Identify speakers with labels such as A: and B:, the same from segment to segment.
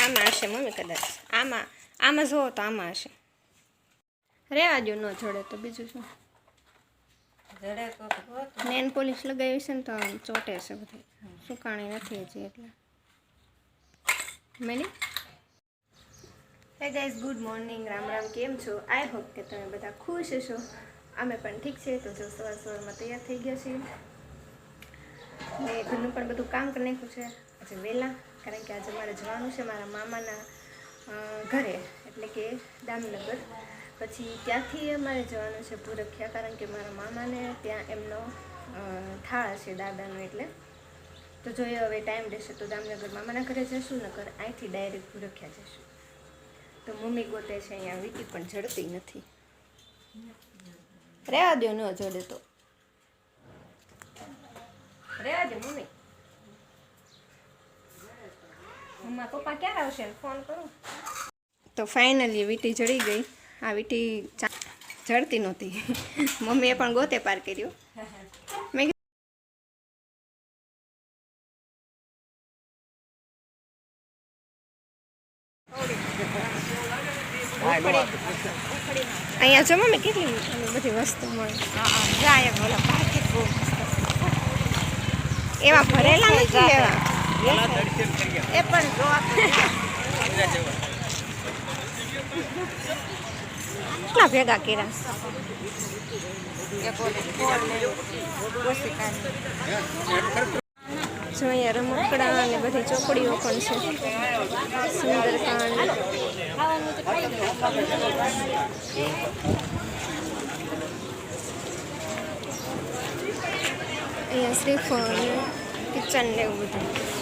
A: આમાં હશે મમ્મી કદાચ આમાં જોવો તો આમાં હશે રેવા દો ન જોડે તો બીજું શું નેન પોલિશ લગાવી છે ને તો ચોટે છે બધી સુકાણી નથી હજી એટલે મેલી hey guys good morning Ram Ram કેમ છો આઈ હોપ કે તમે બધા ખુશ છો અમે પણ ઠીક છે તો જો સવારમાં તૈયાર થઈ ગયા છીએ મેં ઘરનું પણ બધું કામ કરી નાખ્યું છે આજે વહેલા કારણ કે આજે મારે જવાનું છે મારા મામાના ઘરે એટલે કે દામનગર પછી ત્યાંથી અમારે જવાનું છે ભૂરખિયા કારણ કે મારા મામાને ત્યાં એમનો થાળ છે દાદાનો એટલે તો જોઈએ હવે ટાઈમ રહેશે તો દામનગર મામાના ઘરે જઈશું નકર અહીંથી ડાયરેક્ટ ભૂરખિયા જઈશું તો મમ્મી ગોતે છે અહીંયા વીટી પણ જડતી નથી રહેવા દો ન જડે તો રહેવા દો મમ્મી મમ્મા પપ્પા ક્યારે આવશે ફોન કરું તો ફાઇનલી વીટી જડી ગઈ આ વીટી જડતી નહોતી મમ્મીએ પણ ગોતે પાર કર્યો મેં અહીંયા જો મમ્મી કેટલી બધી વસ્તુ મળે એવા ભરેલા નથી લેવા એ પણ કેટલા ભેગા કર્યા જો અહીંયા રમકડા અને બધી ચોપડીઓ પણ છે સુંદરકાંડ અહીંયા શ્રીફળ કિચન ને એવું બધું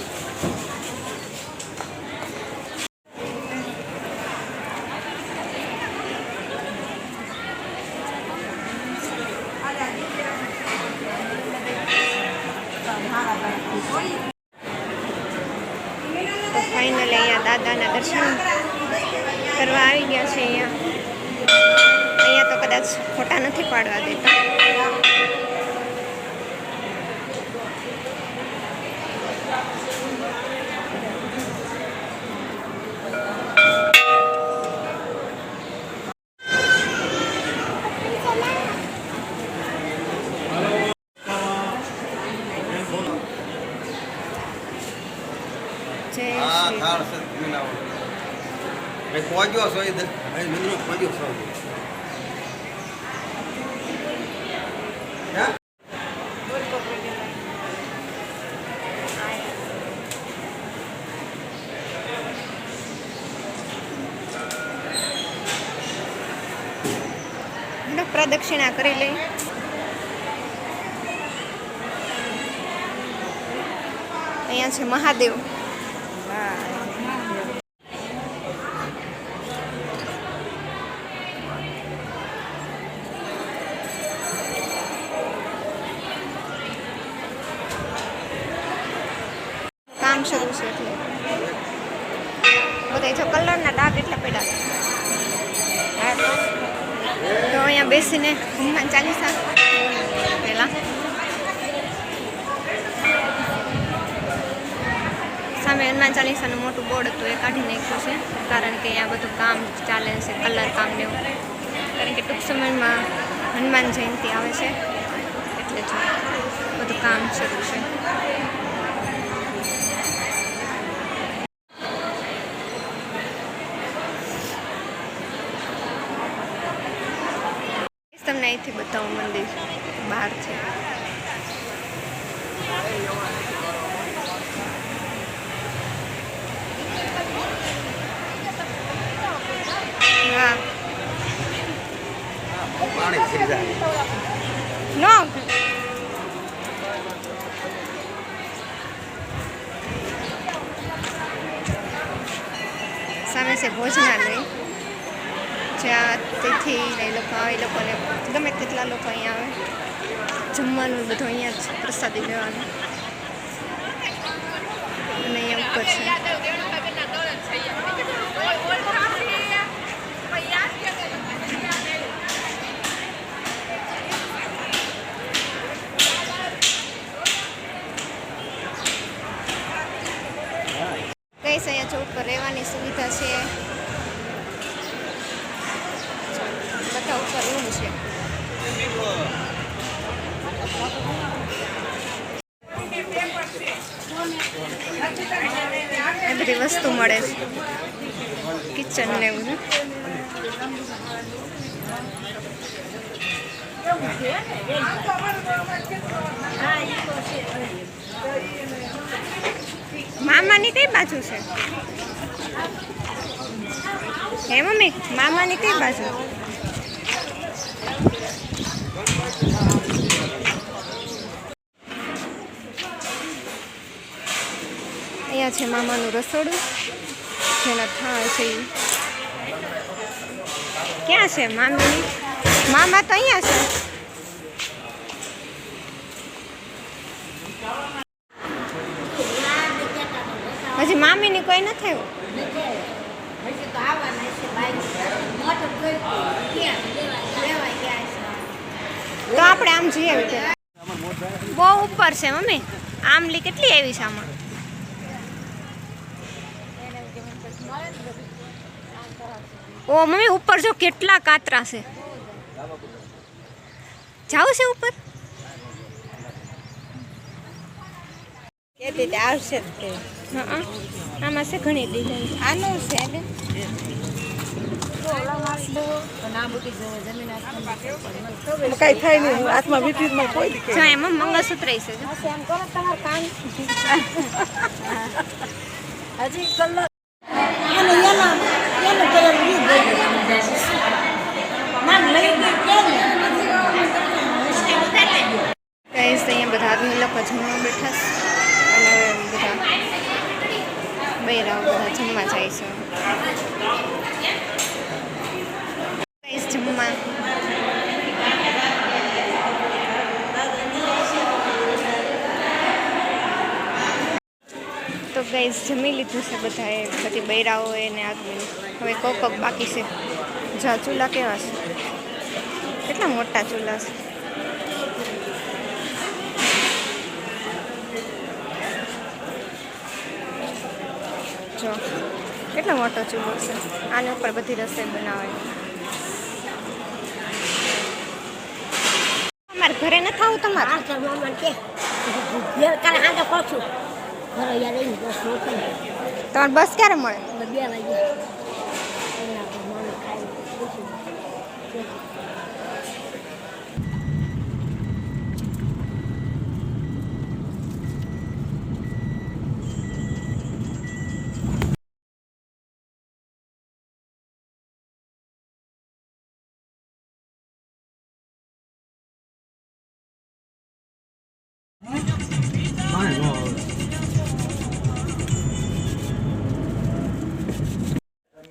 A: તો ફાઇનલી અહીંયા દાદાના દર્શન કરવા આવી ગયા છે અહીંયા તો કદાચ ફોટા નથી પાડવા દેતા પ્રદક્ષિણા કરી લઈ અહીંયા છે મહાદેવ કામ શરૂ છે એટલે બધા જો કલરના ડાઘ એટલે પડ્યા તો અહીંયા બેસીને હનુમાન ચાલીસા પહેલા સામે હનુમાન ચાલીસાનું મોટું બોર્ડ હતું એ કાઢી નાખ્યું છે કારણ કે અહીંયા બધું કામ ચાલે છે કલર કામ ને એવું કારણ કે ટૂંક સમયમાં હનુમાન જયંતિ આવે છે એટલે જો બધું કામ શરૂ છે તમને અહીંથી બતાવું મંદિર બહાર છે હા નો સામે છે ભોજનાલય જ્યાં તેથી એ લોકોને ગમે તેટલા લોકો અહીંયા આવે જમવાનું બધું અહીંયા જ પ્રસાદી લેવાનું અને અહીંયા ઉપર છે ગઈશ અહીંયા ચોક પર રહેવાની સુવિધા છે, બધા ઉપર રૂમ છે. એ બધી વસ્તુ મળે છે, કિચન ને એવું. મામાની કઈ બાજુ છે હે મમ્મી? મામાની કઈ બાજુ? અહીંયા છે મામાનું રસોડું, જેના થાળ છે. ક્યાં છે મામીની? મામા તો અહીંયા છે. હજી મામીની કોઈ નથી આવ્યું. તો આપણે આમ જઈએ. બહુ ઉપર છે મમ્મી. આમલી કેટલી આવી છે આમાં? ઓ મમ્મી ઉપર જો કેટલા કાતરા છે. જાવું છે ઉપર?
B: આવશે
A: આમાં છે ઘણી ડિઝાઇન.
B: આનું છે કઈ થાય નહીં. હાથમાં વિપરીતમાં કોઈ
A: જો એમાં મંગળસૂત્ર છે.
B: હજી કલર
A: અહીંયા બધા આદમી લોકો જમવા બેઠા છે અને બધા બૈરાઓ બધા જમવા જાય છે. જમવા તો ગાઈસ જમી લીધું છે બધાએ, બધી બૈરાઓએ ને આદમી. હવે કોક બાકી છે. જા ચૂલા કેવા છે, કેટલા મોટા ચૂલા છે. જો કેટલો મોટો ચૂલો છે. આની ઉપર બધી રસોઈ બનાવવાની. તમારે ઘરે ન ખાવું? તમારે તમારે બસ ક્યારે મળે?
B: 2 વાગે.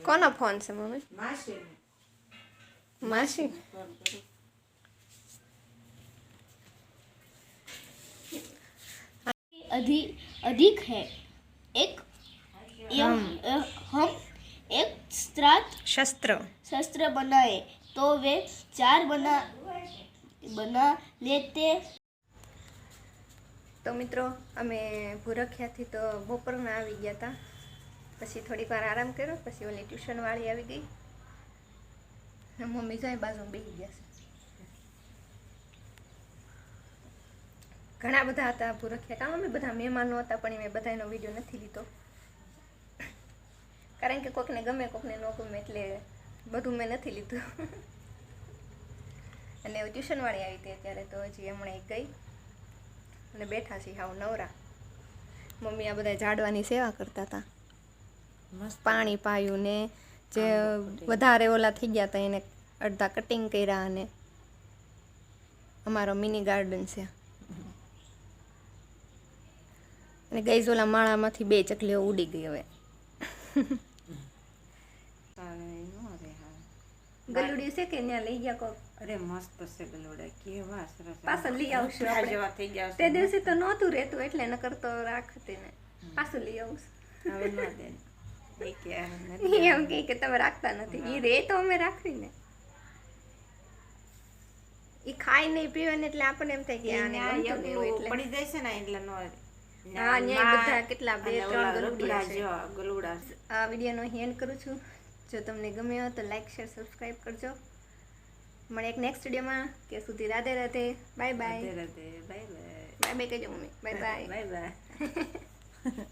A: કોનો ફોન છે મમ્મી? માસી.
C: अधिक है एक हम एक शस्त्र बनाए तो वे 4 बना लेते.
A: તો મિત્રો અમે ભૂરખિયાથી તો બપોરના આવી ગયા હતા. પછી થોડીક વાર આરામ કર્યો. પછી ઓલી ટ્યુશનવાળી આવી ગઈ. મમ્મી જાય બાજુ બેસી ગયા છે. ઘણા બધા હતા ભૂરખિયા. કામ અમે બધા મહેમાનો હતા, પણ મેં બધાનો વિડીયો નથી લીધો, કારણ કે કોકને ગમે કોકને ન ગમે, એટલે બધું મેં નથી લીધું. અને ટ્યુશનવાળી આવી હતી અત્યારે, તો હજી હમણાં ગઈ અને બેઠા છીએ હાવ નવરા. મમ્મી આ બધા ઝાડવાની સેવા કરતા હતા, પાણી પાયું ને જે વધારે ઓલા થઈ ગયા હતા એને અડધા કટિંગ કર્યા. અને અમારો મિની ગાર્ડન છે. અને ગઈ ઓલા માળામાંથી 2 ચકલીઓ ઉડી ગઈ. હવે ગલુડી છે કે ત્યાં લઈ ગયા કોક?
B: અરે મસ્ત છે ગલુડા, કેવા સરસ.
A: પાછળ લઈ આવશું
B: જેવા થઈ ગયા.
A: તે દિવસે તો નહોતું રહેતું એટલે ન કરતો રાખતી ને. પાછું લઈ આવશું.
B: હવે ન દે
A: એમ કે તમે રાખતા નથી. એ રે તો અમે રાખવી ને. એ ખાઈ નહીં પીવે ને એટલે આપણને એમ થાય કે આને ગમતું નહીં હોય એટલે
B: પડી જાય છે ને એટલે ન.
A: હા ન્યાય બધા કેટલા 2-3 ગલુડિયા
B: ગલુડા
A: છે.
B: જેવા ગલુડા.
A: આ વિડીયોનો હેન્ડ કરું છું. જો તમને ગમ્યો હોય તો લાઈક શેર સબસ્ક્રાઈબ કરજો. મળે એક નેક્સ્ટ વિડીયોમાં. ત્યાં સુધી Radhe Radhe. Bye bye.
B: Radhe Radhe. Bye bye.
A: Bye bye કહેજો mummy. Bye bye.
B: Bye by.